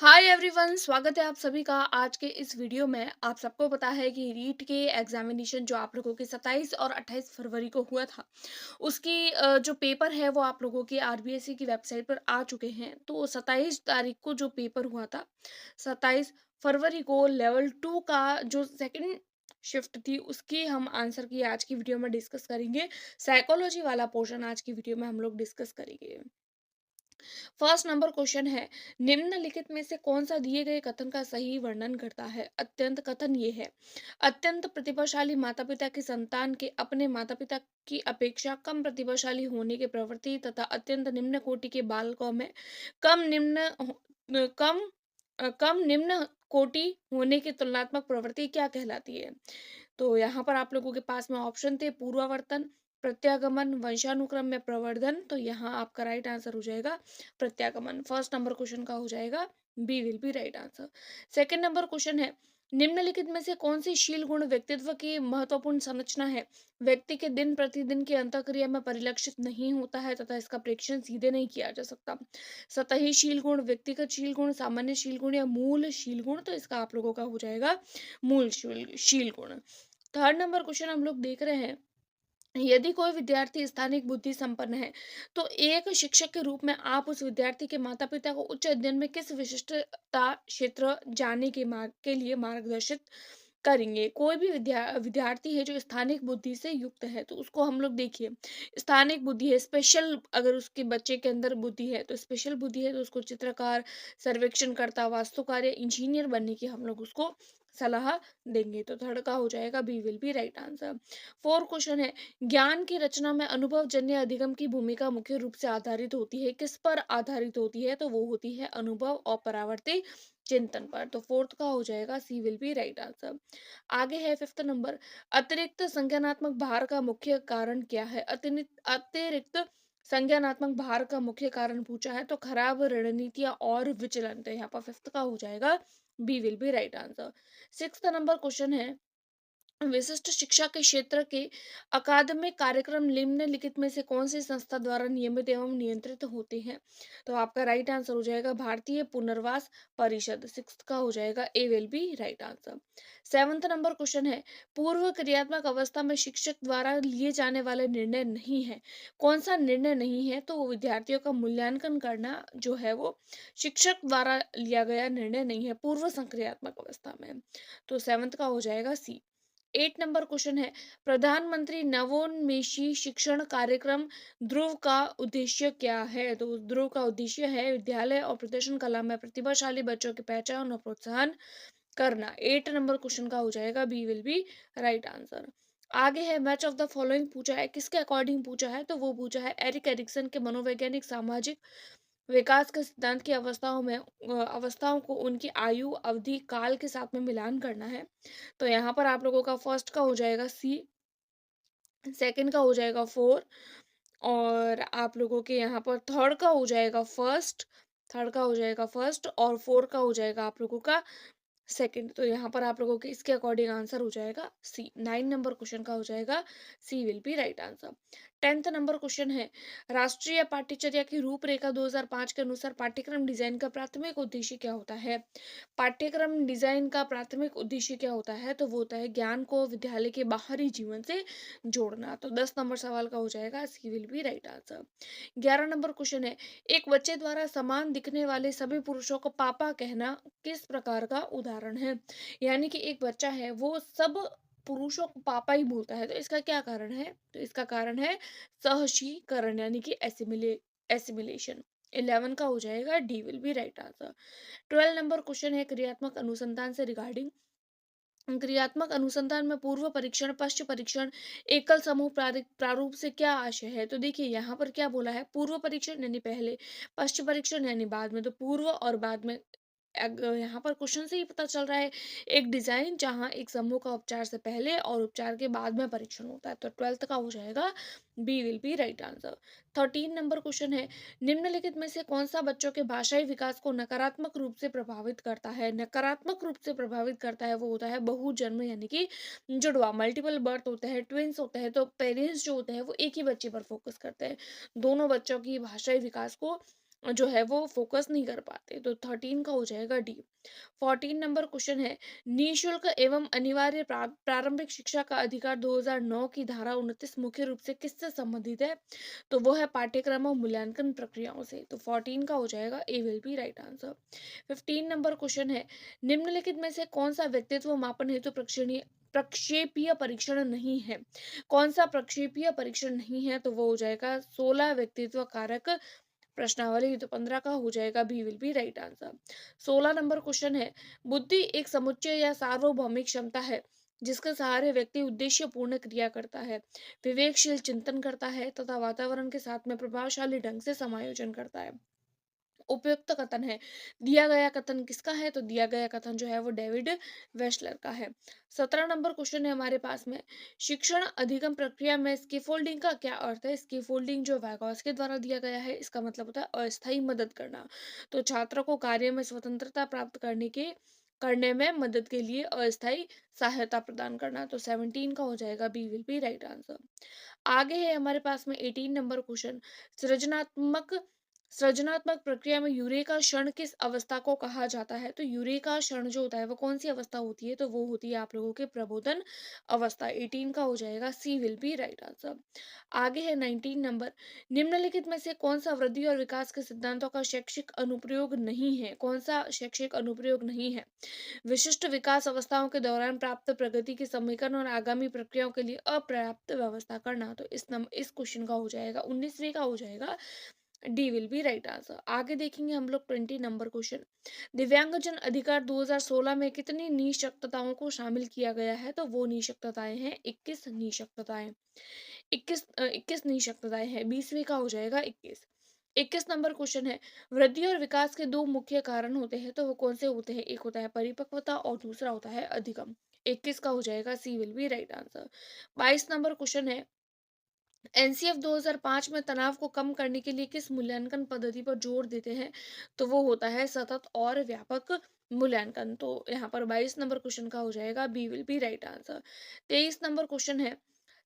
Hi everyone, स्वागत है आप सभी का आज के इस वीडियो में। आप सबको पता है कि रीट के एग्जामिनेशन जो आप लोगों के 27 और 28 फरवरी को हुआ था, उसकी जो पेपर है वो आप लोगों की आरबीएसई की वेबसाइट पर आ चुके हैं। तो 27 तारीख को जो पेपर हुआ था, 27 फरवरी को लेवल 2 का जो सेकंड शिफ्ट थी, उसकी हम आंसर की आज की वीडियो में डिस्कस करेंगे। साइकोलॉजी वाला पोर्शन आज की वीडियो में हम लोग डिस्कस करेंगे। फर्स्ट नंबर क्वेश्चन है, निम्नलिखित में से कौन सा दिए गए कथन का सही वर्णन करता है। अत्यंत कथन ये है, अत्यंत प्रतिभाशाली माता पिता की संतान के अपने माता पिता की अपेक्षा कम प्रतिभाशाली होने के प्रवृत्ति तथा अत्यंत निम्न कोटि के बालकों में कम निम्न कम कम निम्न कोटि होने की तुलनात्मक प्रवृत्ति क्या कहलाती है। तो यहाँ पर आप लोगों के पास में ऑप्शन थे, पूर्वावर्तन, प्रत्यागमन, वंशानुक्रम में प्रवर्धन। तो यहाँ आपका राइट आंसर हो जाएगा प्रत्यागमन। फर्स्ट नंबर क्वेश्चन का हो जाएगा B will be right answer. Second number question है, निम्नलिखित में से कौन सी शील गुण व्यक्तित्व की महत्वपूर्ण संरचना है, व्यक्ति के दिन प्रतिदिन की अंतःक्रिया में परिलक्षित नहीं होता है तथा इसका प्रेक्षण सीधे नहीं किया जा सकता। सतही शील गुण, व्यक्तिगत शील गुण, सामान्य शील गुण या मूल शील गुण। तो इसका आप लोगों का हो जाएगा मूल शील गुण। थर्ड नंबर क्वेश्चन हम लोग देख रहे हैं, यदि कोई विद्यार्थी स्थानिक बुद्धि संपन्न है तो एक शिक्षक के रूप में आप उस विद्यार्थी के माता पिता को उच्च अध्ययन में किस विशिष्टता क्षेत्र जाने के मार्ग के लिए मार्गदर्शित करेंगे। कोई भी विद्यार्थी है जो स्थानिक बुद्धि से युक्त है, तो उसको हम लोग देखिए, स्थानिक बुद्धि है, स्पेशल अगर उसके बच्चे के अंदर बुद्धि है तो स्पेशल बुद्धि है, तो उसको चित्रकार, सर्वेक्षणकर्ता, वास्तुकार या इंजीनियर बनने की हम लोग उसको सलाह देंगे। तो थर्ड का हो जाएगा B will be right answer. Fourth question है, ज्ञान की रचना में अनुभवजन्य अधिगम की भूमिका मुख्य रूप से आधारित होती है, किस पर आधारित होती है। तो वो होती है अनुभव और परावर्ती चिंतन पर। तो फोर्थ का हो जाएगा C will be right answer. आगे है फिफ्थ नंबर, अतिरिक्त संज्ञानात्मक भार का मुख्य कारण क्या है। अतिरिक्त संज्ञानात्मक भार का मुख्य कारण पूछा है, तो खराब रणनीतियां और विचलन। तो यहाँ पर फिफ्थ का हो जाएगा B will be right answer. Sixth number question है, विशिष्ट शिक्षा के क्षेत्र के अकादमिक कार्यक्रम निम्नलिखित में से कौन सी संस्था द्वारा नियमित एवं नियंत्रित होते हैं। तो आपका राइट आंसर हो जाएगा भारतीय पुनर्वास परिषद। सिक्स्थ का हो जाएगा A will be right answer. Seventh number question है, पूर्व क्रियात्मक अवस्था में शिक्षक द्वारा लिए जाने वाले निर्णय नहीं है। कौन सा निर्णय नहीं है। तो वो विद्यार्थियों का मूल्यांकन करना जो है वो शिक्षक द्वारा लिया गया निर्णय नहीं है पूर्व संक्रियात्मक अवस्था में। तो सेवंथ का हो जाएगा सी। 8 नंबर क्वेश्चन है, प्रधानमंत्री नवोन्मेषी शिक्षण कार्यक्रम ध्रुव का उद्देश्य क्या है। तो ध्रुव का उद्देश्य है विद्यालय और प्रदर्शन कला में प्रतिभाशाली बच्चों की पहचान और प्रोत्साहन करना। 8 नंबर क्वेश्चन का हो जाएगा B will be right answer. आगे है, मैच ऑफ द फॉलोइंग पूछा है, किसके अकॉर्डिंग पूछा है। तो वो पूछा है एरिक एरिक्सन के मनोवैज्ञानिक सामाजिक विकास के सिद्धांत की अवस्थाओं में अवस्थाओं को उनकी आयु अवधि काल के साथ में मिलान करना है। तो यहाँ पर आप लोगों का फर्स्ट का हो जाएगा सी, सेकंड का हो जाएगा फोर, और आप लोगों के यहाँ पर थर्ड का हो जाएगा फर्स्ट, थर्ड का हो जाएगा फर्स्ट, और फोर का हो जाएगा आप लोगों का सेकंड। तो यहाँ पर आप लोगों के इसके अकॉर्डिंग आंसर हो जाएगा सी। 9 नंबर क्वेश्चन का हो जाएगा C will be right answer. 10th number question है, राष्ट्रीय पाठ्यचर्या की रूपरेखा 2005 के अनुसार पाठ्यक्रम डिजाइन का प्राथमिक उद्देश्य क्या होता है। पाठ्यक्रम डिजाइन का प्राथमिक उद्देश्य क्या होता है। तो वो होता है ज्ञान को विद्यालय के बाहरी जीवन से जोड़ना। तो 10 नंबर सवाल का हो जाएगा C will be right answer. 11 number question है, एक बच्चे द्वारा समान दिखने वाले सभी पुरुषों को पापा कहना किस प्रकार का उदाहरण है। यानी कि एक बच्चा है वो सब पुरुषों को पापा ही बोलता है, तो इसका क्या कारण है। तो इसका कारण है सहशीकरण, यानी कि एसिमिलेशन। 11 का हो जाएगा D will be right answer. 12 number question है, क्रियात्मक अनुसंधान से रिगार्डिंग, क्रियात्मक अनुसंधान में पूर्व परीक्षण, पश्च परीक्षण, एकल समूह प्रारूप से क्या आशय है। तो देखिए यहाँ पर क्या बोला है, पूर्व परीक्षण यानी पहले, पश्च परीक्षण यानी बाद में। तो पूर्व और बाद में यहाँ पर क्वेश्चन से ही पता चल रहा है, एक डिजाइन जहाँ एक समूह का उपचार से पहले और उपचार के बाद में परीक्षण होता है। तो 12th का हो जाएगा B will be right answer. 13 number question है, निम्नलिखित में से कौन सा बच्चों के भाषाई विकास को नकारात्मक रूप से प्रभावित करता है। नकारात्मक रूप से प्रभावित करता है वो होता है बहुजन्म, यानी कि जुड़वा, मल्टीपल बर्थ होते हैं, ट्विंस होते हैं। तो पेरेंट्स जो होते हैं वो एक ही बच्चे पर फोकस करते हैं, दोनों बच्चों की भाषाई विकास को जो है वो फ़ोकस नहीं कर पाते। तो 13 का हो जाएगा डी। 14 नंबर क्वेश्चन है, निःशुल्क एवं अनिवार्य प्रारंभिक शिक्षा का अधिकार 2009 की धारा 29 मुख्य रूप से किससे संबंधित है? तो वो है पाठ्यक्रम और मूल्यांकन प्रक्रियाओं से। तो 14 का हो जाएगा A will be right answer. 15 number question है, निम्नलिखित में से कौन सा व्यक्तित्व मापन हेतु प्रक्षेपीय परीक्षण नहीं है? कौन सा प्रक्षेपीय परीक्षण नहीं है? तो वो हो जाएगा 16 व्यक्तित्व कारक प्रश्नावली। तो 15 का हो जाएगा B will be right answer. 16 number question है, बुद्धि एक समुच्चय या सार्वभौमिक क्षमता है जिसके सहारे व्यक्ति उद्देश्यपूर्ण क्रिया करता है, विवेकशील चिंतन करता है तथा वातावरण के साथ में प्रभावशाली ढंग से समायोजन करता है। उपयुक्त कथन है, दिया गया कथन किसका है? तो दिया गया कथन जो है वो डेविड वेस्लर का है। 17 नंबर क्वेश्चन है हमारे पास में, शिक्षण अधिगम प्रक्रिया में स्कैफोल्डिंग का क्या अर्थ है? स्कैफोल्डिंग जो वैगॉस के द्वारा दिया गया है, इसका मतलब होता है अस्थायी मदद करना। तो छात्र को कार्य में स्वतंत्रता प्राप्त करने में मदद के लिए अस्थायी सहायता प्रदान करना। तो 17 का हो जाएगा B will be right answer. आगे है हमारे पास में 18 नंबर क्वेश्चन, सृजनात्मक सृजनात्मक प्रक्रिया में यूरेका क्षण किस अवस्था को कहा जाता है? तो यूरेका क्षण जो होता है वो कौन सी अवस्था होती है? तो वो होती है आप लोगों के प्रबोधन अवस्था। 18 का हो जाएगा C will be right answer. आगे है 19 नंबर, निम्नलिखित में से कौन सा वृद्धि और विकास के सिद्धांतों का शैक्षिक अनुप्रयोग नहीं है? कौन सा शैक्षिक अनुप्रयोग नहीं है? विशिष्ट विकास अवस्थाओं के दौरान प्राप्त प्रगति के समीकरण और आगामी प्रक्रियाओं के लिए अपर्याप्त व्यवस्था करना। तो इस क्वेश्चन का हो जाएगा 19वीं का हो जाएगा D will be right answer. आगे देखेंगे हम लोग 20 नंबर क्वेश्चन, दिव्यांगजन अधिकार 2016 में कितनी निःशक्तताओं को शामिल किया गया है? तो वो निःशक्तताएं हैं 21 निःशक्तताएं। 21 निःशक्तताएं हैं। 20वीं का हो जाएगा 21। 21 नंबर क्वेश्चन है, वृद्धि और विकास के दो मुख्य कारण होते हैं, तो वो कौन से होते हैं? एक होता है परिपक्वता और दूसरा होता है अधिगम। 21 का हो जाएगा C will be right answer. 22 number question है, एनसीएफ 2005 में तनाव को कम करने के लिए किस मूल्यांकन पद्धति पर जोर देते हैं? तो वो होता है सतत और व्यापक मूल्यांकन। तो यहाँ पर 22 नंबर क्वेश्चन का हो जाएगा B will be right answer. 23 number question है,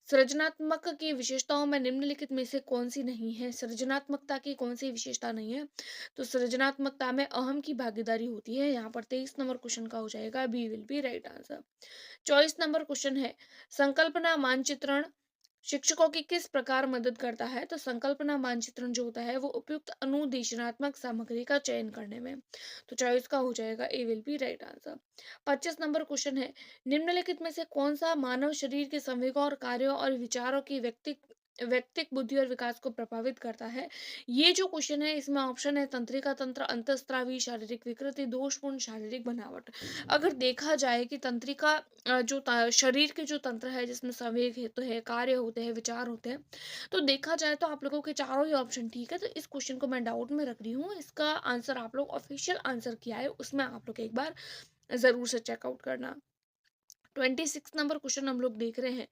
सृजनात्मक की विशेषताओं में निम्नलिखित में से कौन सी नहीं है? सृजनात्मकता की कौन सी विशेषता नहीं है? तो सृजनात्मकता में अहम की भागीदारी होती है। यहाँ पर 23 नंबर क्वेश्चन का हो जाएगा B will be right answer. 24 number question है, संकल्पना मानचित्रण शिक्षकों की किस प्रकार मदद करता है? तो संकल्पना मानचित्रण जो होता है वो उपयुक्त अनुदेशनात्मक सामग्री का चयन करने में। तो चॉइस का हो जाएगा A will be right answer. 25 number question है, निम्नलिखित में से कौन सा मानव शरीर के संवेगों और कार्यों और विचारों की व्यक्तिक बुद्धि और विकास को प्रभावित करता है? ये जो क्वेश्चन है इसमें ऑप्शन है तंत्रिका तंत्र, अंतःस्रावी, शारीरिक विकृति, दोषपूर्ण शारीरिक बनावट। अगर देखा जाए कि तंत्रिका शरीर के जो तंत्र है जिसमें संवेग होते हैं, कार्य होते हैं, विचार होते हैं, तो देखा जाए तो आप लोगों के चारों ही ऑप्शन ठीक है। तो इस क्वेश्चन को मैं डाउट में रख रही हूँ, इसका आंसर आप लोग ऑफिशियल आंसर किया है उसमें आप लोग एक बार जरूर से चेकआउट करना। 26 नंबर क्वेश्चन हम लोग देख रहे हैं,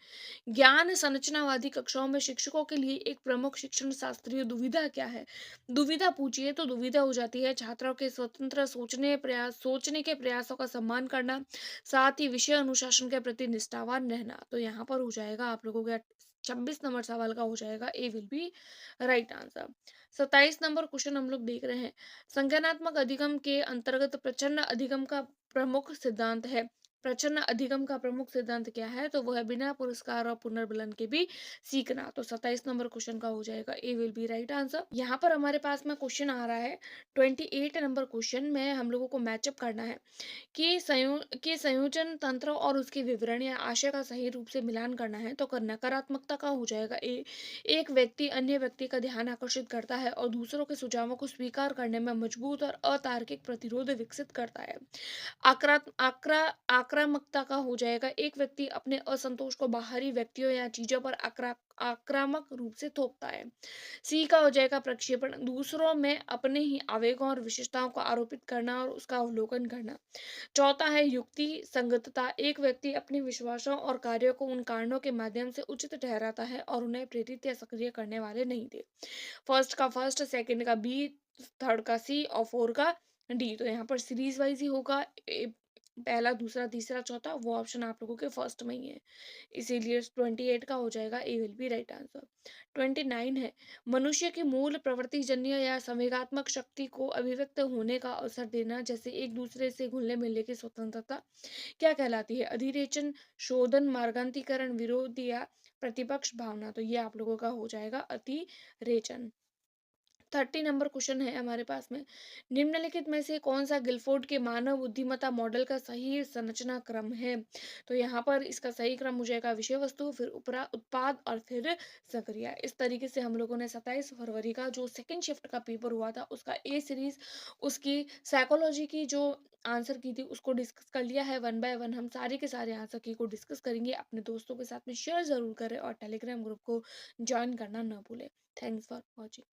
ज्ञान संरचनावादी कक्षाओं में शिक्षकों के लिए एक प्रमुख शिक्षण शास्त्रीय दुविधा क्या है? दुविधा पूछिए तो दुविधा हो जाती है छात्रों के स्वतंत्र सोचने के प्रयासों का सम्मान करना, साथ ही विषय अनुशासन के प्रति निष्ठावान रहना। तो यहाँ पर हो जाएगा आप लोगों का 26 नंबर सवाल का हो जाएगा A will be right answer. 27 number question हम लोग देख रहे हैं, संज्ञानात्मक अधिगम के अंतर्गत प्रच्छन्न अधिगम का प्रमुख सिद्धांत है। प्रच्छन्न अधिगम का प्रमुख सिद्धांत क्या है? तो वो है बिना पुरस्कार और पुनर्बलन के भी सीखना। तो 27 नंबर क्वेश्चन का हो जाएगा A will be right answer. यहाँ पर हमारे पास में क्वेश्चन आ रहा है 28 नंबर क्वेश्चन में हम लोगों को मैचअप करना है कि संयोजन तंत्र और उसके विवरण या आशय का सही रूप से मिलान करना है। तो नकारात्मकता का हो जाएगा ए, एक व्यक्ति अन्य व्यक्ति का ध्यान आकर्षित करता है और दूसरों के सुझावों को स्वीकार करने में मजबूत और अतार्किक प्रतिरोध विकसित करता है। आक्रामकता का हो जाएगा, एक व्यक्ति अपने असंतोष को बाहरी व्यक्तियों या चीजों पर आक्रामक रूप से थोपता है। सी का हो जाएगा प्रक्षेपण, दूसरों में अपने ही आवेगों और विशेषताओं को आरोपित करना और उसका अवलोकन करना। चौथा है युक्ति संगतता, एक व्यक्ति अपने विश्वासों और कार्यों को उन कारणों के माध्यम से उचित ठहराता है और उन्हें प्रेरित या सक्रिय करने वाले नहीं थे। फर्स्ट का फर्स्ट, सेकंड का बी, थर्ड का सी और फोर का डी। तो यहाँ पर सीरीज वाइज ही होगा, पहला, दूसरा, तीसरा, चौथा वो ऑप्शन आप लोगों के फर्स्ट में ही है। इसीलिए 28 का हो जाएगा, A will be right answer. 29 है, मनुष्य की मूल प्रवृत्तिजन्य या संवेगात्मक शक्ति को अभिव्यक्त होने का अवसर देना, जैसे एक दूसरे से घुलने-मिलने की स्वतंत्रता, क्या कहलाती है? अधिरेचन, शोधन, मार्गान्तीकरण, विरोध या प्रतिपक्ष भावना। तो ये आप लोगों का हो जाएगा अतिरेचन। 30 नंबर क्वेश्चन है हमारे पास में, निम्नलिखित में से कौन सा गिलफोर्ड के मानव बुद्धिमत्ता मॉडल का सही संरचना क्रम है? तो यहाँ पर इसका सही क्रम हो जाएगा विषय वस्तु, फिर उपरा उत्पाद और फिर सक्रिया। इस तरीके से हम लोगों ने 27 फरवरी का जो सेकंड शिफ्ट का पेपर हुआ था उसका ए सीरीज, उसकी साइकोलॉजी की जो आंसर की थी उसको डिस्कस कर लिया है। वन बाय वन हम सारे के सारे आंसर की को डिस्कस करेंगे। अपने दोस्तों के साथ में शेयर जरूर करें और टेलीग्राम ग्रुप को ज्वाइन करना ना भूलें। Thanks for watching.